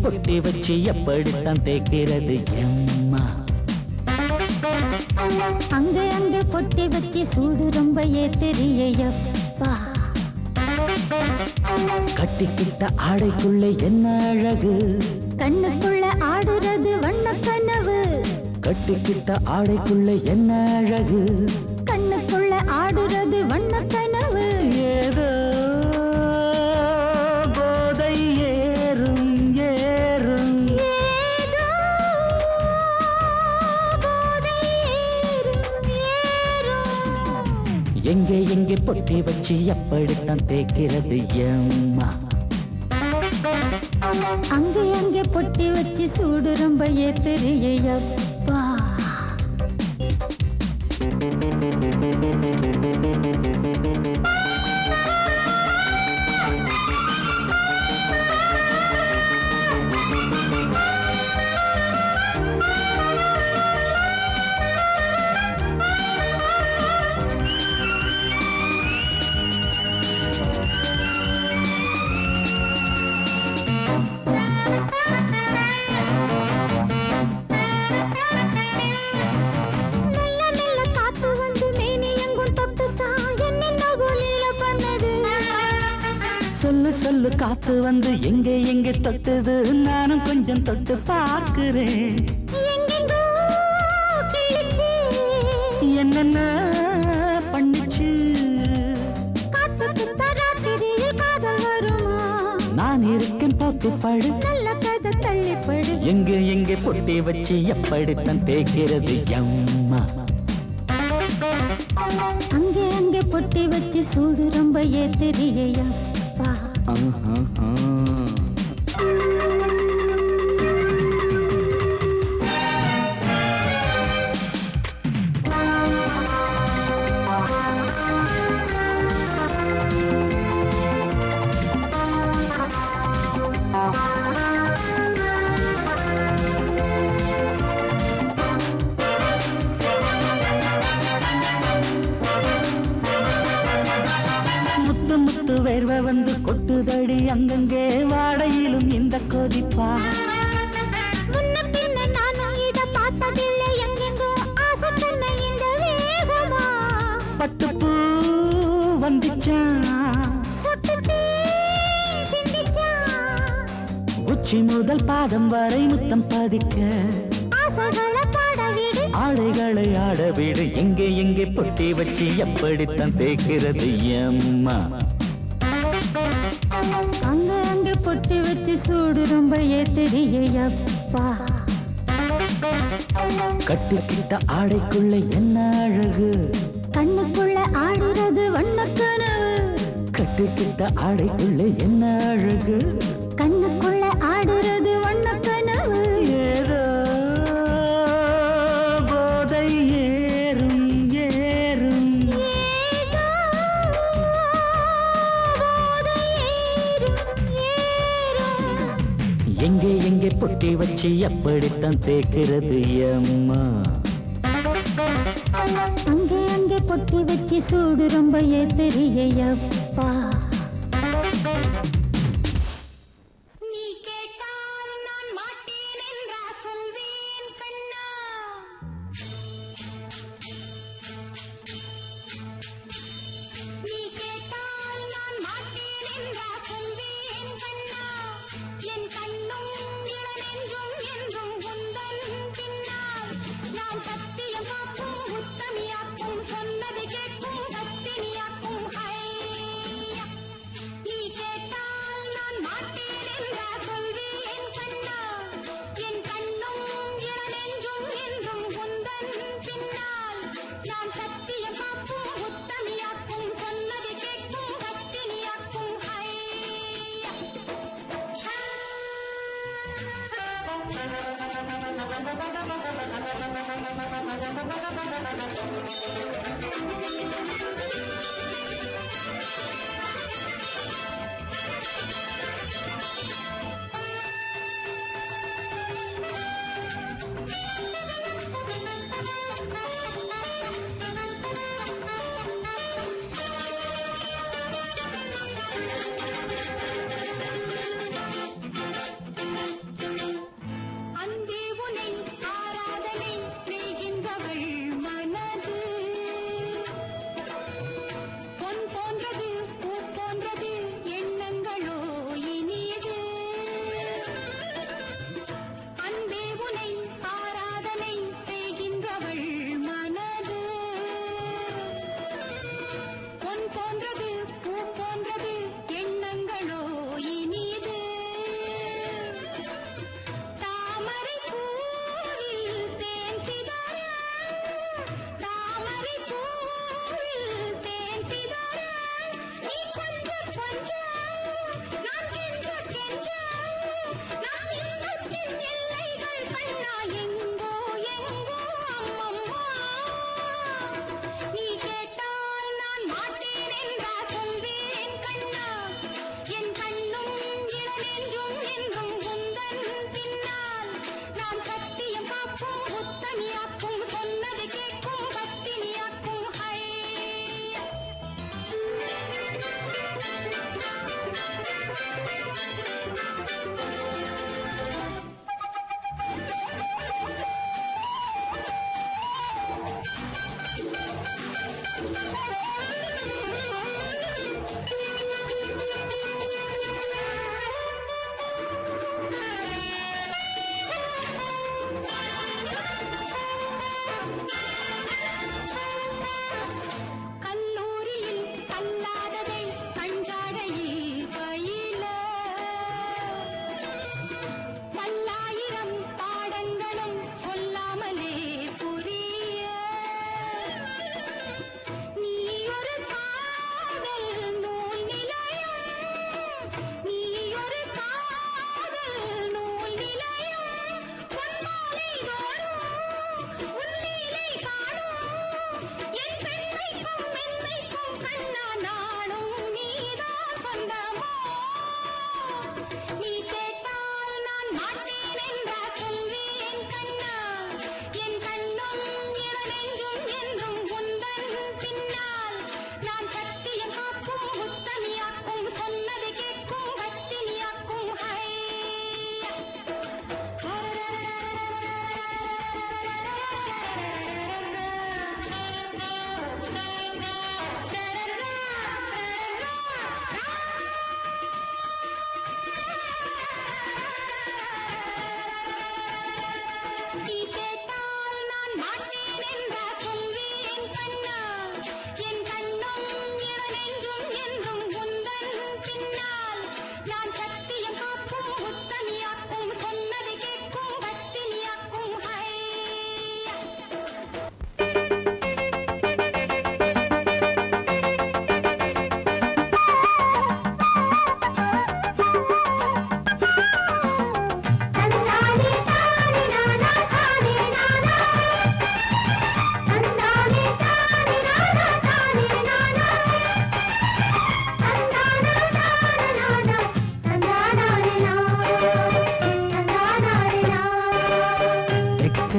பொட்டி வச்சு எப்படித்தான் தேய்க்கிறது எம்மா? அங்க அங்க பொட்டி வச்சு சூடு ரொம்ப ஏத்தெரியப்பா. கட்டிக்கிட்ட ஆடைக்குள்ள என்ன அழகு, கண்ணுக்குள்ள ஆடுறது வண்ண கனவு. கட்டிக்கிட்ட ஆடைக்குள்ள என்ன அழகு, கண்ணுக்குள்ள ஆடுறது வண்ண கனவு. ஏதோ போதை ஏறும் ஏறும், ஏதோ போதை ஏறும் ஏறும். எங்கே எங்கே பொட்டி வச்சு எப்படித்தான் தேய்க்கிறது எம்மா? அங்கே அங்கே பொட்டி வச்சு சூடு ரொம்ப ஏத்தெரியப்பா. சொல்லு சொல்லு காத்து வந்து எங்கே எங்கே தொட்டது, நானும் கொஞ்சம் தொட்டு பார்க்கிறேன். என்னென்ன பண்ணிச்சு, நான் இருக்கேன் பார்த்து படு, நல்ல கதை தள்ளிப்படு. எங்கே எங்கே பொட்டி வச்சு எப்படித்தான் தேய்க்கிறது எம்மா? அங்கே அங்கே பொட்டி வச்சு சூடு ரொம்ப ஏத்தெரியப்பா. வேர்வை வந்து கொட்டுதடி அங்கங்கே, வாடையிலும் இந்த கொதிப்பா. முன்ன பின்ன நானும் இத பார்த்ததில்லை, எங்கெங்கோ ஆசை தன்னை இந்த வேகமா. பட்டுப்பூ வந்துச்சா, உச்சி முதல் பாதம் வரை முத்தம் பதிக்க, ஆசைகளை பாட விடு, ஆடைகளை ஆட விடு. எங்கே எங்கே பொட்டி வச்சு எப்படித்தான் தேய்க்கிறது எம்மா? அங்க அங்க பொட்டி வச்சு சூடு ரொம்ப ஏத்தெரியப்பா. கட்டிக்கிட்ட ஆடைக்குள்ள என்ன அழகு, கண்ணுக்குள்ள ஆடுறது வண்ண கனவு. கட்டிக்கிட்ட ஆடைக்குள்ள என்ன அழகு, கண்ணுக்குள்ள ஆடுறது வண்ண கனவு. ஏதோ போதை ஏறும் ஏறும், ஏதோ போதை ஏறும் ஏறும். எங்கே எங்கே பொட்டி வச்சு எப்படித்தான் தேய்க்கிறது எம்மா? அங்கே அங்கே பொட்டி வச்சு சூடு ரொம்ப ஏத்தெரியப்பா.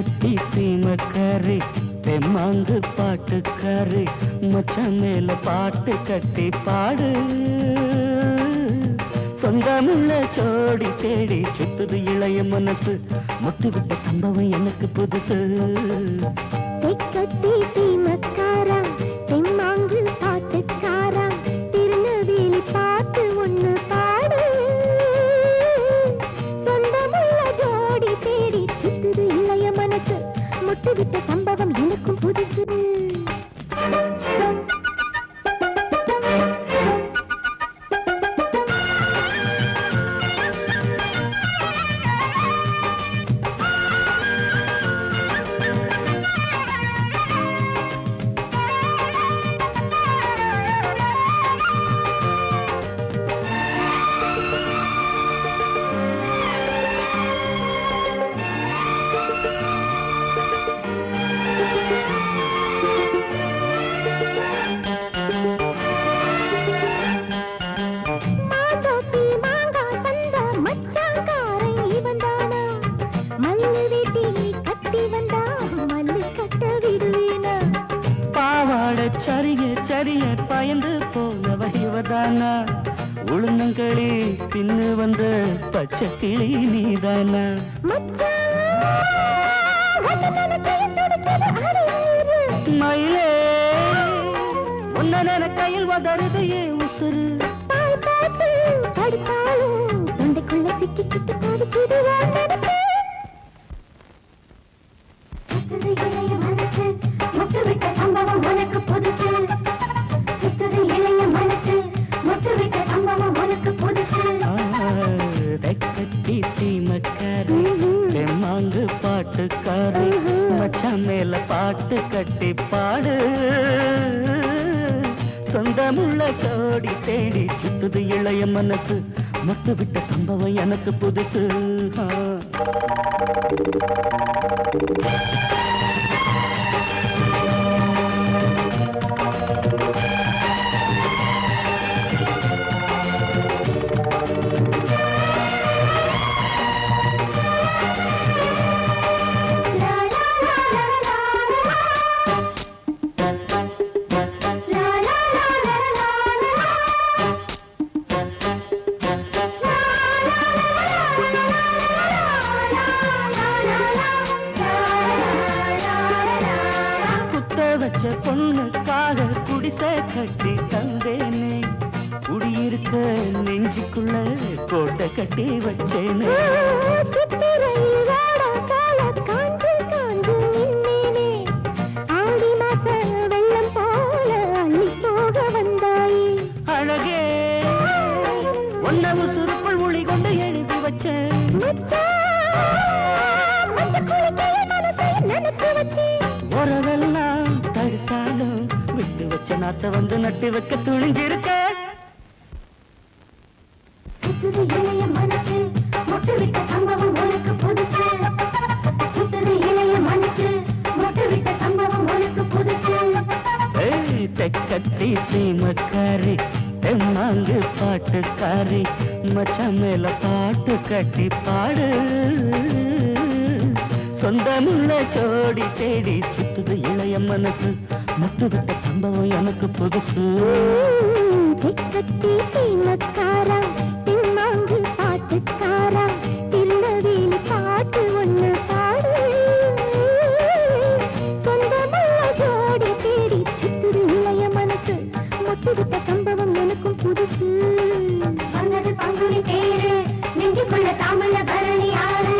தெக்கத்தி சீமக்காரி தெம்மாங்கு பாட்டுக்காரி மச்சான் மேல பாட்டு கட்டி பாடு சொந்தமுள்ள ஜோடி தேடி சுத்துது இளைய மனசு முட்டு விட்ட சம்பவம் எனக்கு புதுசு தெக்கத்தி சீமக்காரா தெம்மாங்கு பாட்டுக்காரா திருநெல்வேலி பாட்டு ஒண்ணு பாடு சொந்தமுள்ள ஜோடி தேடி சுத்துது இளைய மனசு முட்டு விட்ட சம்பவம் எனக்கும் புதுசு பயந்து போனவ இவதானா உளுந்தங்களி தின்னு வந்த பச்சை கிளி நீதானா மயிலே உன்ன கையில் வதருது ஏன் உசுறு தொண்டைக்குள்ள சிக்கி கிட்டு கொடுக்குதுவான் சம்பவம் உனக்கு புதுசு சுத்துது இளைய மனசு முட்டு விட்ட சம்பவம் உனக்கு புதுசு தெக்கத்தி சீமக்காரி தெம்மாங்கு பாட்டுக்காரி மச்சான் மேல பாட்டு கட்டி பாடு சொந்தமுள்ள ஜோடி தேடி சுத்துது இளைய மனசு முட்டு விட்ட சம்பவம் எனக்கு புதுசு பொண்ணுக்காக குடிசை கட்டி தந்தேனே குடியிருக்க நெஞ்சுக்குள்ள கோட்டை கட்டி வச்சேனே வெள்ளம் போல அள்ளி போக வந்தாய் அழகே ஒன்னவு சுருக்குள் மொழி கொண்டு எழுதி வச்சேன் உறவெல்லாம் தடுத்தாலும் விட்டு வச்ச நாத்த வந்து நட்டு வைக்க துணிஞ்சிருக்க சுத்துது இளைய மனசு முட்டு விட்ட சம்பவம் உனக்கு புதுசு சுத்துது இளைய மனசு முட்டு விட்ட சம்பவம் உனக்கு புதுசு தெக்கத்தி சீமக்காரி தெம்மாங்கு பாட்டுக்காரி மச்சான் மேல பாட்டு கட்டி பாடு சொந்தமுள்ள ஜோடி தேடி சுத்துது இளைய மனசு முட்டு விட்ட சம்பவம் எனக்கு புதுசு தெக்கத்தி சீமக்காரா தெம்மாங்கு பாட்டுக்காரா திருநெல்வேலி பாட்டு ஒண்ணு பாடு சொந்தமுள்ள ஜோடி தேடி சுத்துது இளைய மனசு முட்டு விட்ட சம்பவம் எனக்கும் புதுசு வந்தது பங்குனி தேரு நெஞ்சுக்குள்ள தாமல பரணி ஆறு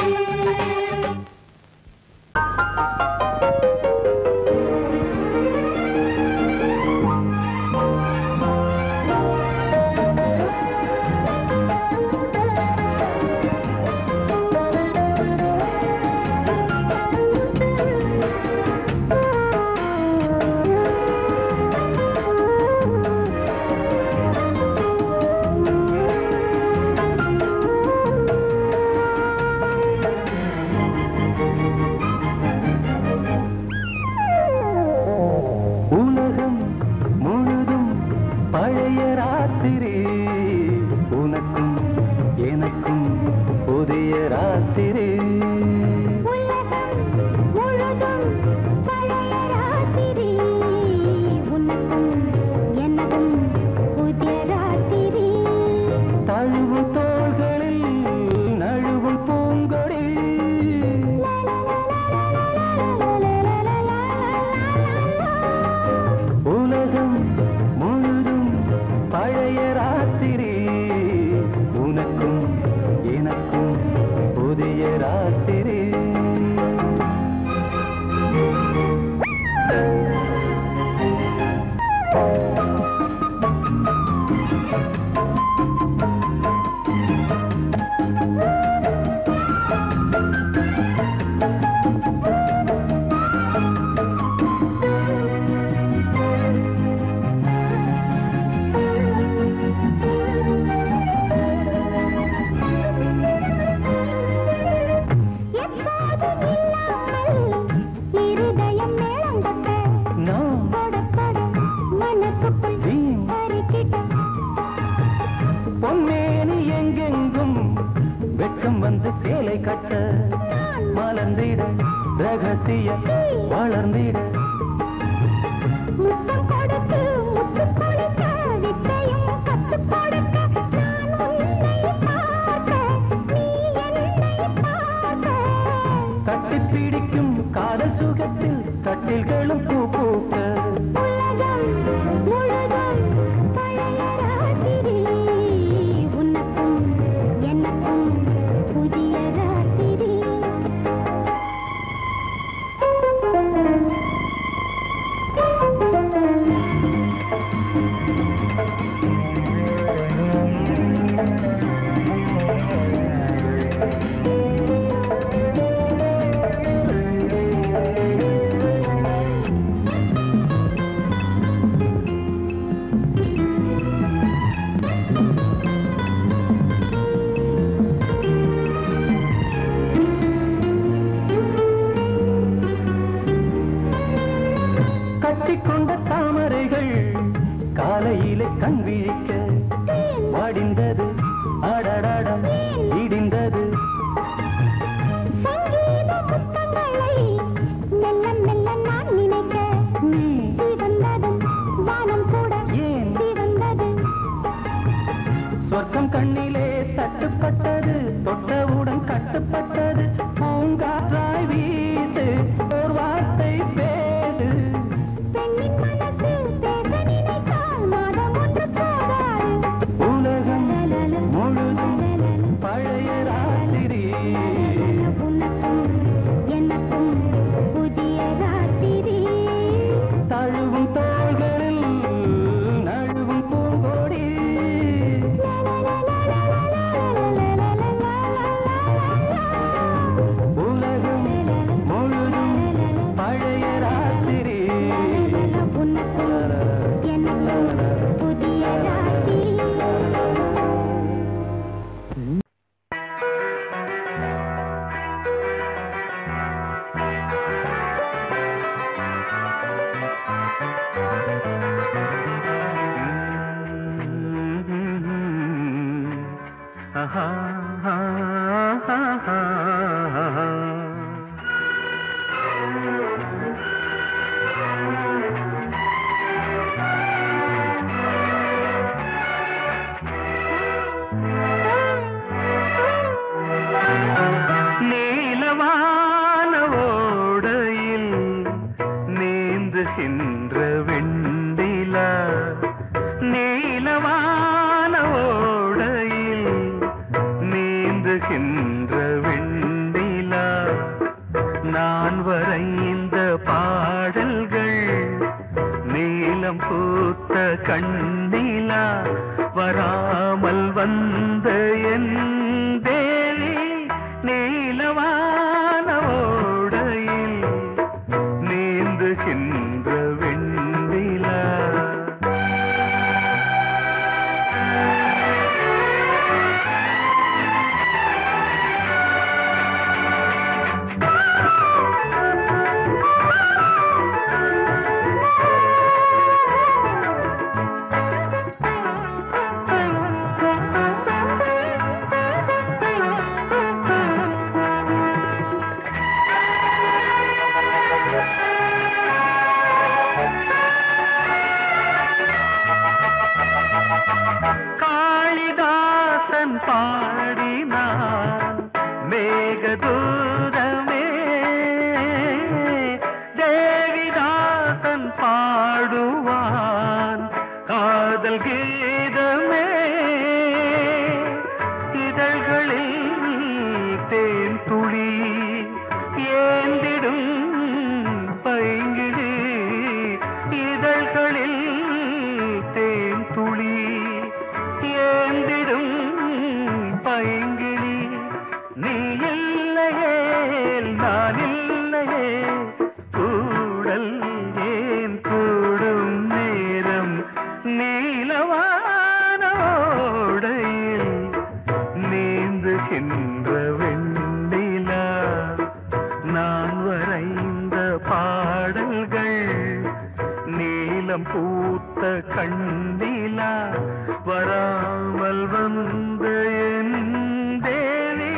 சேலை கட்ட மலர்ந்திட ரகசிய வளர்ந்திட முத்தம் கொடுத்து முத்து கொடுக்க வித்தையும் கத்து கொடுக்க நான் உன்னை பார்க்க நீ என்னை பார்க்க கட்டி பிடிக்கும் காதல் சுகத்தில் கட்டில்களும் பூ பூக்க உலகம் முழுதும் பழைய ராத்திரி உனக்கும் எனக்கும் புதிய ராத்திரி கட்டிக்கொண்ட தாமரைகள் காலையிலே கண் விழிக்க வாடிந்தது அடடட இடிந்தது சங்கீத முத்தங்களை மெல்ல மெல்ல நான் நினைக்க நீ வந்ததும் வானம் கூட ஏன் வந்தது சொர்க்கம் கண்ணிலே தட்டுப்பட்டது தொட்டவுடன் கட்டுப்பட்டது பூங்காற்றாய் வீசு ஒரு வார்த்தை பேசு பெண்ணின் மனசு பேச நினைத்தால் மாதம் ஒன்று போதாது உலகம் முழுதும் பழைய ராத்திரி உனக்கும் எனக்கும் புதிய ராத்திரி தழுவும் தோள்களில் நழுவும் பூங்கோடி உலகம் முழுதும் பழைய ராத்திரி உனக்கும் எனக்கும் புதிய ராத்திரி நீலவான ஓடையில் நீந்துகின்ற வெண்டிலா நீலவான ஓடையில் நீந்துகின்ற வெண்டிலா நான் வரைந்த பாடல்கள் நீலம் பூத்த கண்ணிலா வராமல் வந்த என் தேவி நீலவான ஓடையில் நீந்துகின்ற வெண்டிலா காளிதாசன் பாடினான் மேகதூதமே தேவிதாசன் பாடுவான் காதல் கீதமே இதழ்களில் தேன் துளி ஏந்திடும் பைங்கிழி இதழ்களில் தேன் துளி ஏந்திடும் பைங்கிளி நீ இல்லையே நான் இல்லையே கூடல் ஏன் கூடும் நேரம் நீலவான ஓடையில் நீந்துகின்ற வெண்டிலா நான் வரைந்த பாடல்கள் நீலம் பூத்த கண்ணிலா வராமல் வந்த என் தேவி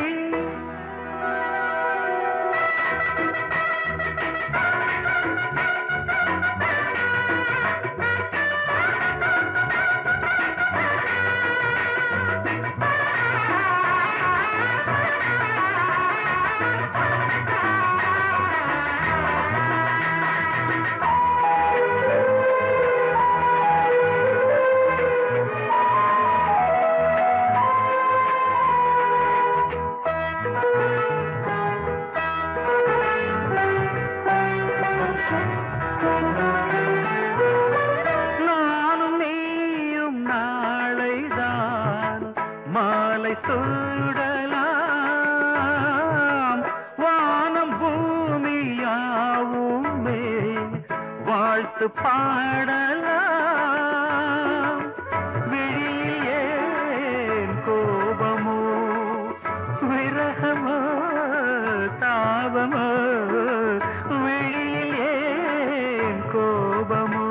வாழ்த்து பாடலாம் விழியில் ஏன் கோபமோ விரகமோ தாபமோ விழியில் ஏன் கோபமோ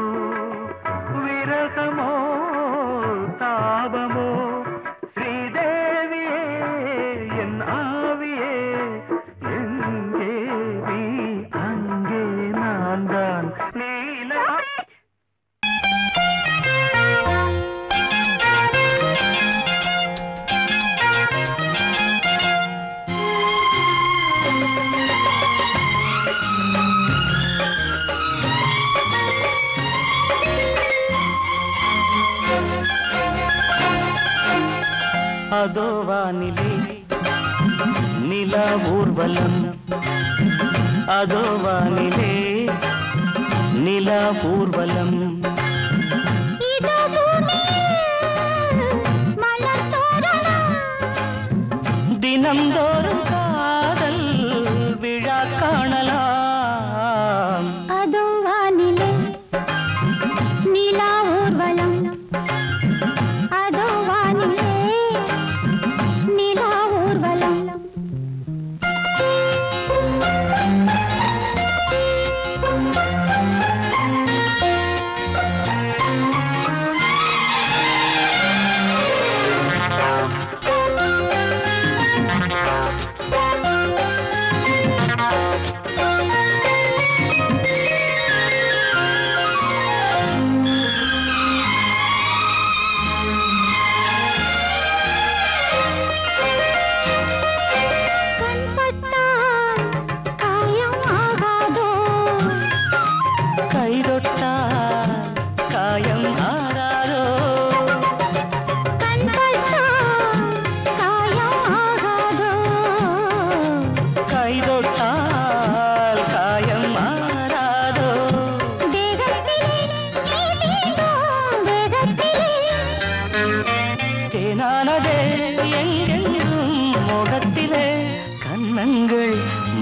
விரகமோ தாபமோ ஸ்ரீதேவியே என் ஆவியே எங்கே நீ அங்கே நான் தான் நீலா அதோ வானிலே நிலா ஊர்வலம் அதோ வானிலே நிலா ஊர்வலம் தினம்தோறும் காதல் விழா காணலாம் அதோ வானிலே நிலா ஊர்வலம் அதோ வானிலே நிலா ஊர்வலம்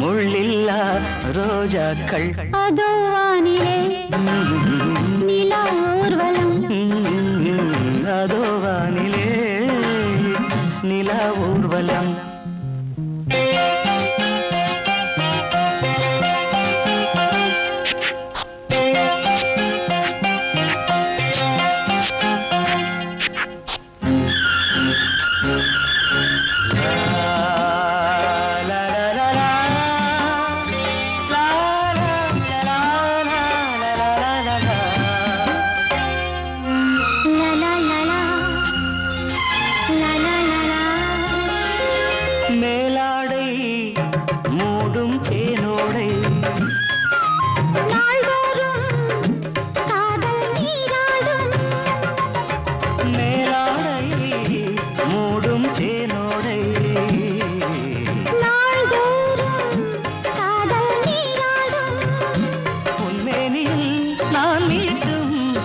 முள்ளில்லா ரோஜாக்கள் அதோ வானிலே நிலா ஊர்வலம் அதோ வானிலே நிலா ஊர்வலம்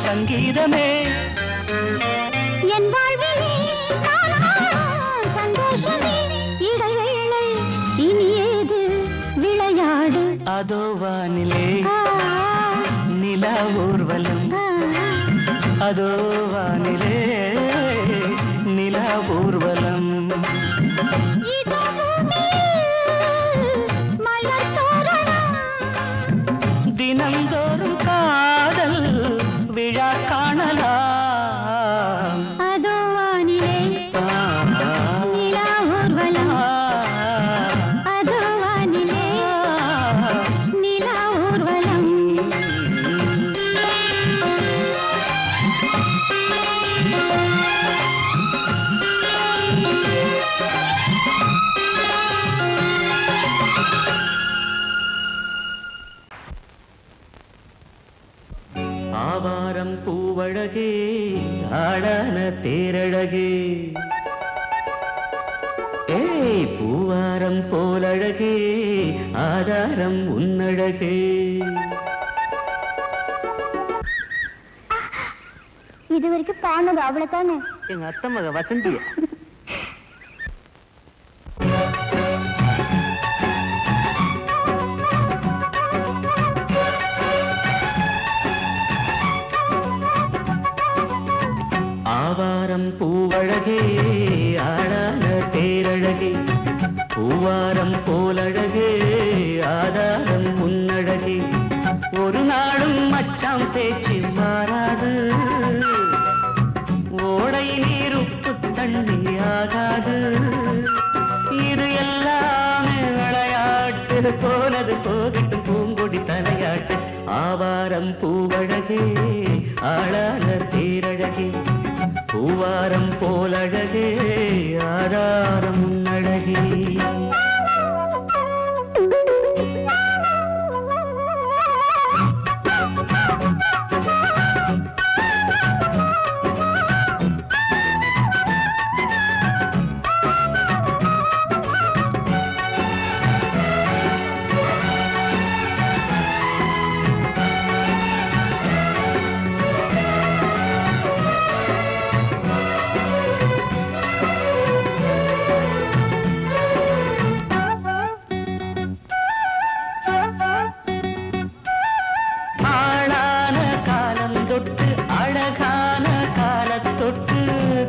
சங்கீதமே என் வாழ்விலே சந்தோஷமே இடைவேளை இனியேது விளையாடு அதோ வானிலே நிலா ஊர்வலம் அதோ வானிலே நிலா ஊர்வலம் தினந்தோறும் காதல் விழா காணலாம் அதோ வானிலே நிலா ஊர்வலம் அதோ வானிலே நிலா ஊர்வலம் ஆவாரம் பூவழகே ஆடான தேரழகே ஏய் பூவாரம் போலழகே ஆதாரம் உன்னழகே இது வரைக்கும் பாடுனது அவ்வளவுதானே எங்க அத்தை மக வசந்திய பூவழகே ஆடான தேரழகே பூவாரம் போலழகே ஆதாரம் முன்னழகே ஒரு நாளும் மச்சாம் பேச்சு மாறாது ஓடை நீர் உப்பு தண்ணி ஆகாது இது எல்லாமே விளையாட்டு போனது போகட்டும் பூங்கொடி தலையாட்டு ஆவாரம் பூவழகே ஆளான தேரழகே பூவாரம் போலழகே ஆதாரம் முன்னழகே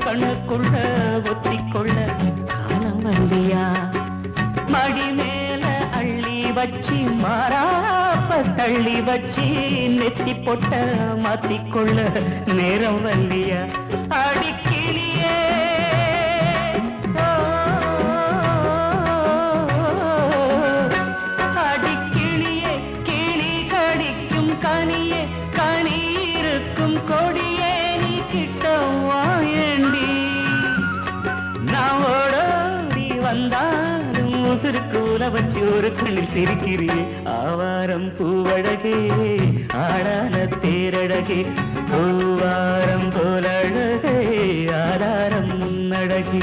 கண்ணுக்குள்ள ஒத்திக்கொள்ள காலம் வந்தியா மடி மேல அள்ளி வச்சி மாறாப்ப தள்ளி வச்சி நெத்தி பொட்ட மாத்திக்கொள்ள நேரம் வந்தியா அடிக்கிளியே அடிக்கிளியே கிளி கடிக்கும் கனியே கனி இருக்கும் கொடியே நீ கிட்ட வாயண்டி நான் ஓடோடி வந்தாலும் உசுருக்கு உல வச்சு ஒரு கண்ணில் சிரிக்கிறே ஆவாரம் பூவழகே ஆடான தேரழகே பூவாரம் போலழகே ஆதாரம் முன்னழகே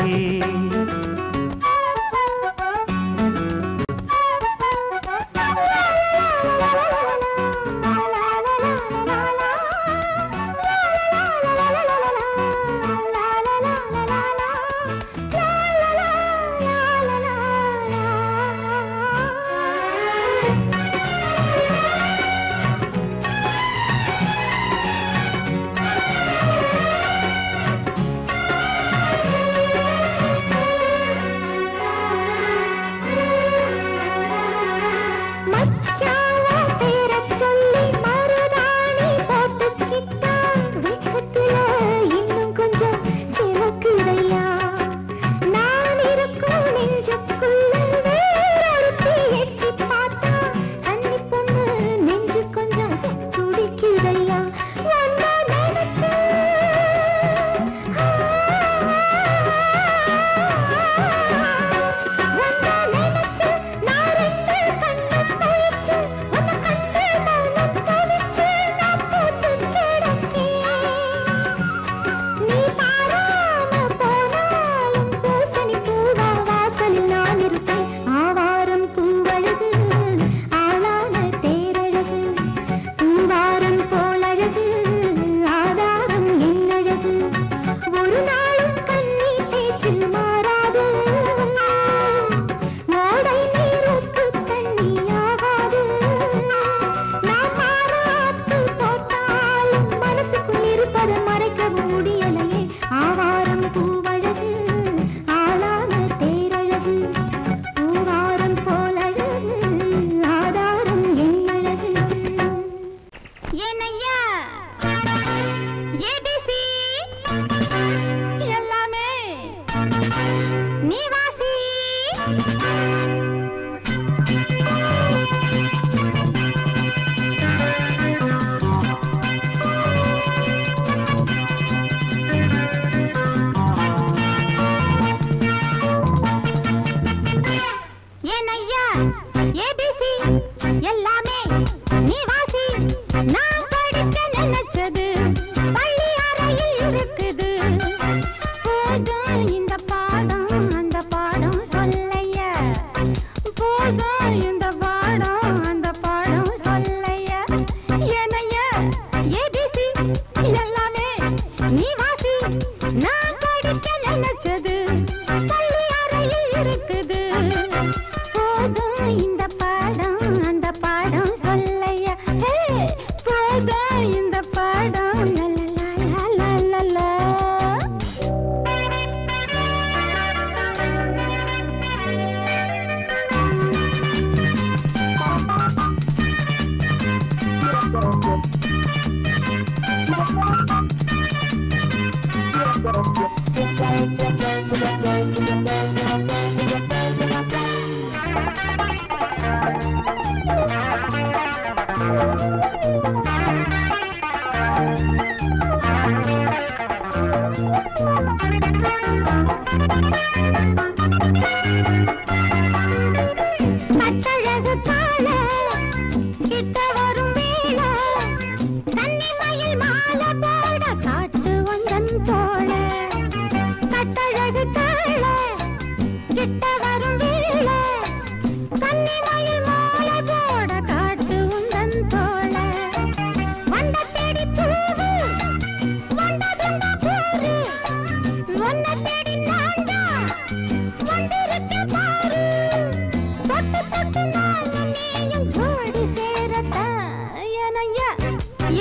என்னையா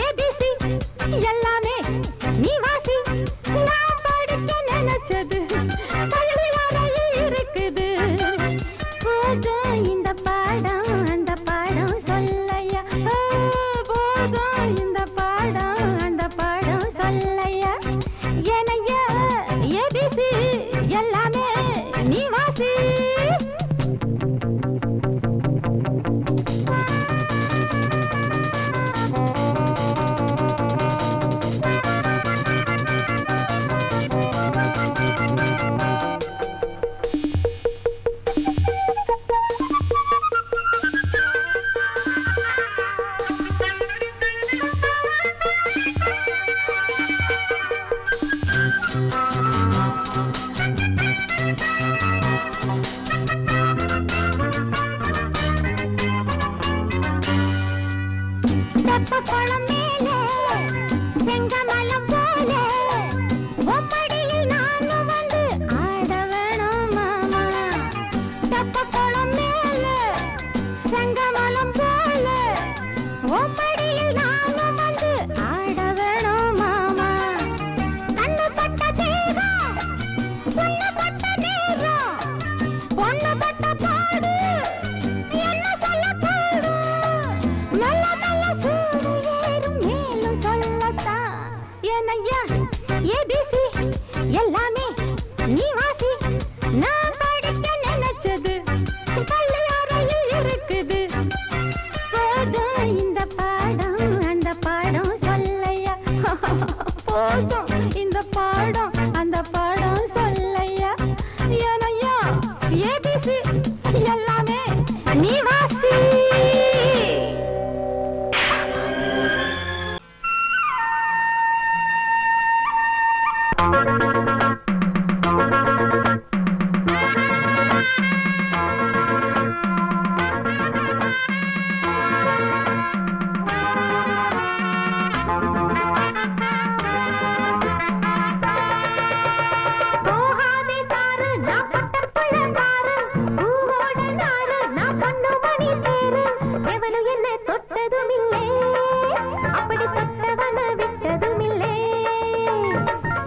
ஏபிசி எல்லாமே நீ வாசி நான் படிக்க நினைச்சது பள்ளி வரையில் இருக்குது போதும் இந்த பாடம் அந்த பாடம் சொல்லையா போதும் இந்த பாடம் அந்த பாடம் சொல்லையா என்னையா ஏபிசி எல்லாமே நீ வாசி தெப்பக்குளம் மேலே செங்கமலம் போலே ஒப்படியில் நானும் வந்து ஆட வேணும் மாமா தெப்பக்குளம் மேலே செங்கமலம் போலே ஒப்படியில் நானும் வந்து ஆட வேணும் மாமா கண்ணு பட்ட தேகம் பொண்ணு பட்ட நேரம் பொண்ணு பட்ட பாடு என்ன சொல்ல பாடு மெல்ல மெல்ல சூடு ஏறும் மேலும் சொல்லத்தான் என்னையா ஏபிசி எல்லாமே நீ வாசி நான் படிக்க நினைச்சது பள்ளியறையில் இருக்குது போதும் இந்த பாடம் அந்த பாடம் சொல்லையா போதும் இந்த பாடம் அந்த பாடம் சொல்லையா ஏனையா ஏபிசி எல்லாமே நீ வாசி போகாதே சாரு நான் பட்ட பழந்தாரு பூவோட நாரு நான் பொண்ணு மணி தேரு எவனும் என்ன தொட்டதும் இல்லை அப்படி தொட்டவன விட்டதும் இல்லை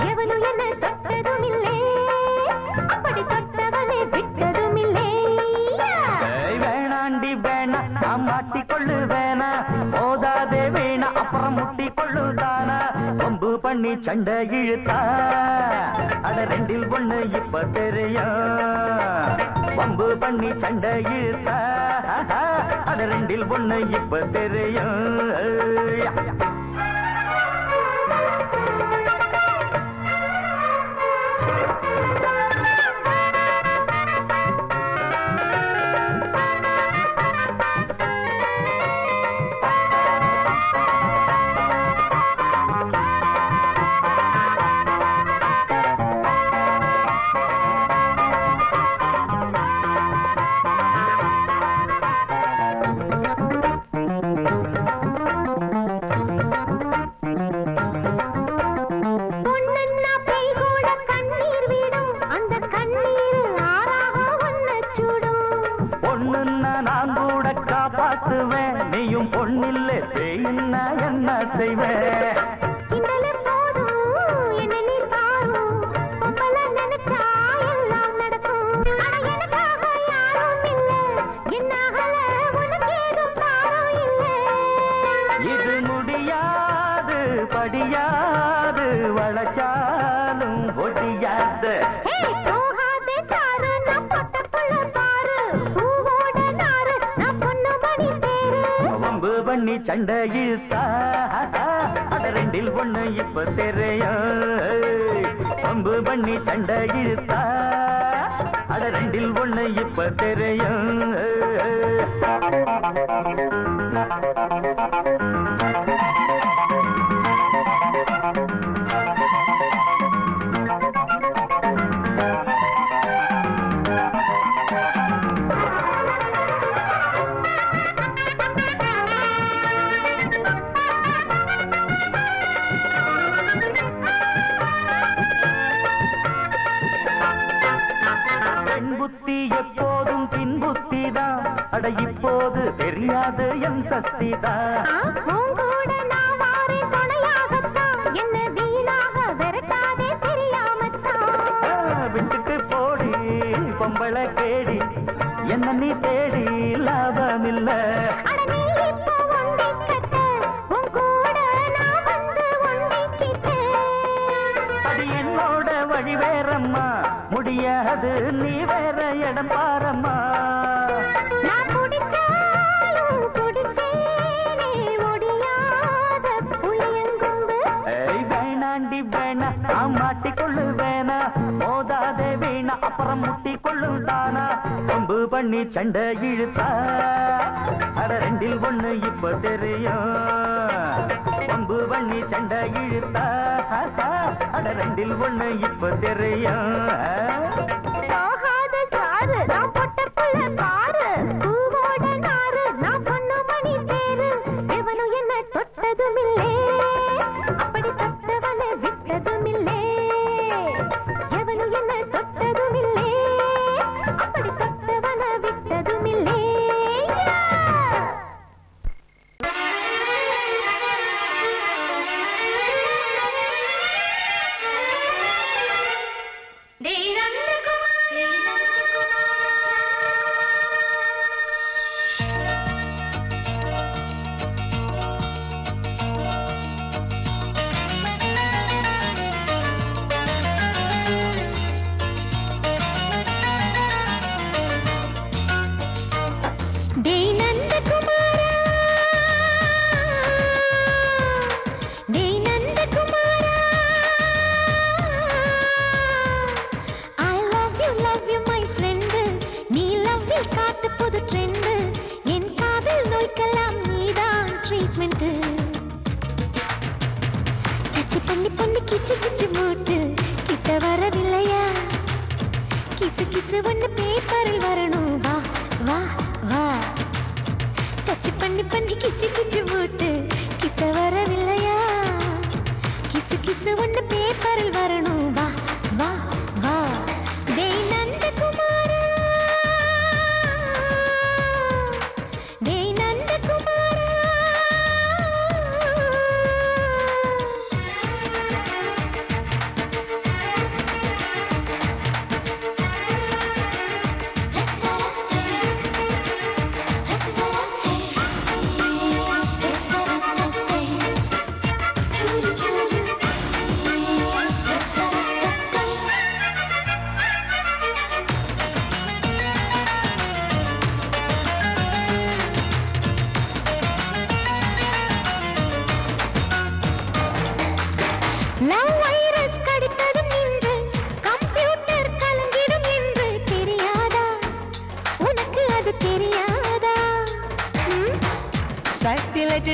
எவனும் என்ன தொட்டதும் இல்லை அப்படி தொட்டவனை விட்டதும் இல்லை வேணாண்டி வேணா நாம் மாட்டிக்கொள்ளு வேணா போதாதே வேணா அப்புறம் முட்டி கொள்ளுதானா கொம்பு பண்ணி சண்டை இழுத்தா அட ரெண்டில் ஒண்ணு இப்ப தெரியும் வம்பு பண்ணி சண்டை இழுத்தா அட ரெண்டில் ஒண்ணு இப்ப தெரியும் பொண்ணுன்னா பெய் கூட கண்ணீர் விடும் அந்த கண்ணீர் ஆறாக ஒன்ன சுடும் பொண்ணுன்னா நான் கூட காப்பாத்துவேன் நீயும் பொண்ணில்லை பேயின்னா என்ன செய்வேன் கிண்டல போதும் என்ன நீ பாரும் பொம்பள நினைச்சா எல்லாம் நடக்கும் ஆனா எனக்காக யாரும் இல்ல என்னாகல உனக்கு ஏதும் பாரம் இல்ல இது முடியாது படியாது வளச்சாலும் ஒடியாது ஹே போகாதே தாரு நான் பட்ட புள்ள பாரு பூவோட நாரு நான் பொண்ணு மணி தேரு வம்பு பண்ணி சண்டை இழுத்தா அட ரெண்டில் ஒண்ணு இப்ப தெரியும் வம்பு பண்ணி சண்டை இழுத்தா அட ரெண்டில் ஒண்ணு இப்ப தெரியும் புத்தி எப்போதும் பின்புத்திதான் அட இப்போது தெரியாது என் சக்திதான் பண்ணி சண்டை இழுத்தா அட ரெண்டில் ஒண்ணு இப்ப தெரியும் வம்பு பண்ணி சண்டை இழுத்தா அட ரெண்டில் ஒண்ணு இப்ப தெரியும் சாரு நான் பொட்ட புள்ள பாரு பூவோட நாரு நான் பொண்ணு மணி பேரு எவனும் என்ன தொட்டதும் இல்லே அப்படி தொட்டவனை விட்டதும் இல்லே எவனும் என்ன தொட்டதும் இல்லே அப்படி தொட்டவனை விட்டதும் இல்லே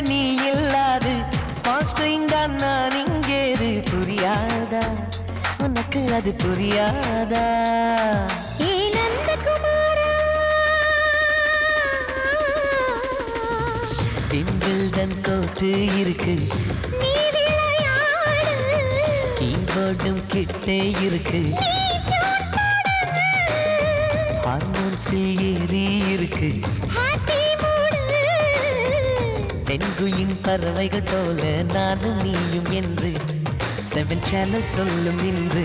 நீ இல்லாது நான் இங்கேது புரியாதா உனக்கு அது புரியாதா பிம்பிள்டன் கோட்டு இருக்கு கீபோர்டும் கிட்டே இருக்கு ஹார்மோன்ஸில் ஏறி இருக்கு தென்குயின் பறவைகள் போல நானும் நீயும் என்று 7 சேனல் சொல்லும் இன்று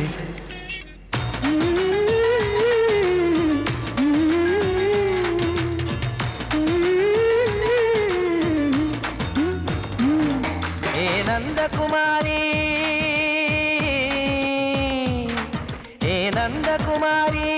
ஏ நந்தகுமாரி ஏ நந்தகுமாரி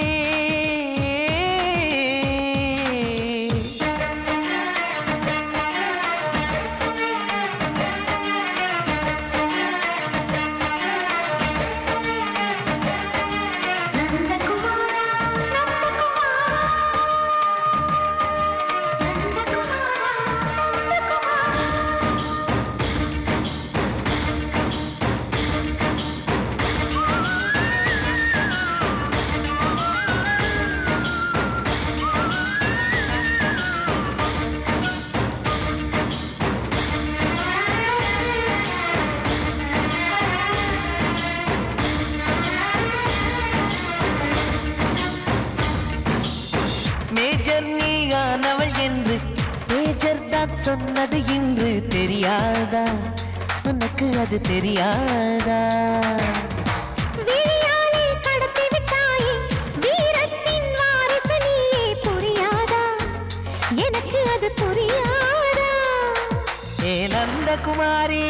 சொன்னது இன்று தெரியாதா உனக்கு அது தெரியாதா விழியாலே கடத்தி விட்டாயே வீரத்தின் வாரிசு நீயே புரியாதா எனக்கு அது புரியாதா ஏ நந்தகுமாரி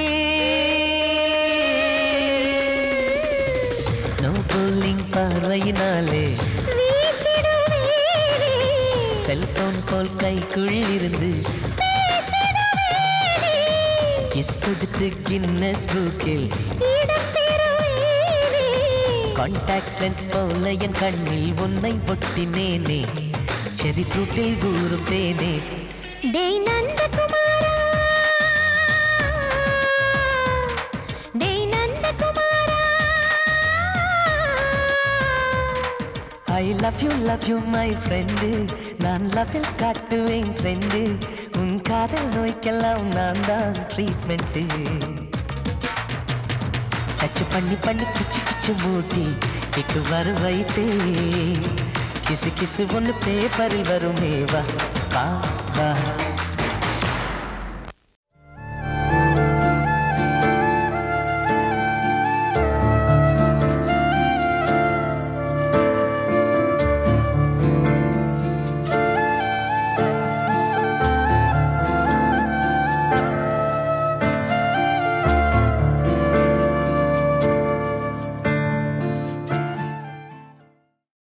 ஸ்னோ போலிங் பார்வையினாலே செல்போன் போல் கைக்குள் இருந்து கிஸ் கொடுத்து கின்னஸ் புக்கில் கான்டாக்ட் லென்ஸ் போல என் கண்ணில் உன்னை ஒட்டினேனே செரி ஃப்ரூட்டில் ஊறும் தேனே. டேய் நந்தகுமாரா, டேய் நந்தகுமாரா. I love you my friend. நான் லவ்வில் காட்டுவேன் ட்ரெண்டு. உன் காதல் நோய்க்கெல்லாம் நான் தான் ட்ரீட்மெண்ட். டச் பண்ணி பண்ணி கிச்சு கிச்சு மூட்டி கிக்கு வர வைத்தே. கிசு கிசு ஒன்று பேப்பரில் வருமே வா வா வா.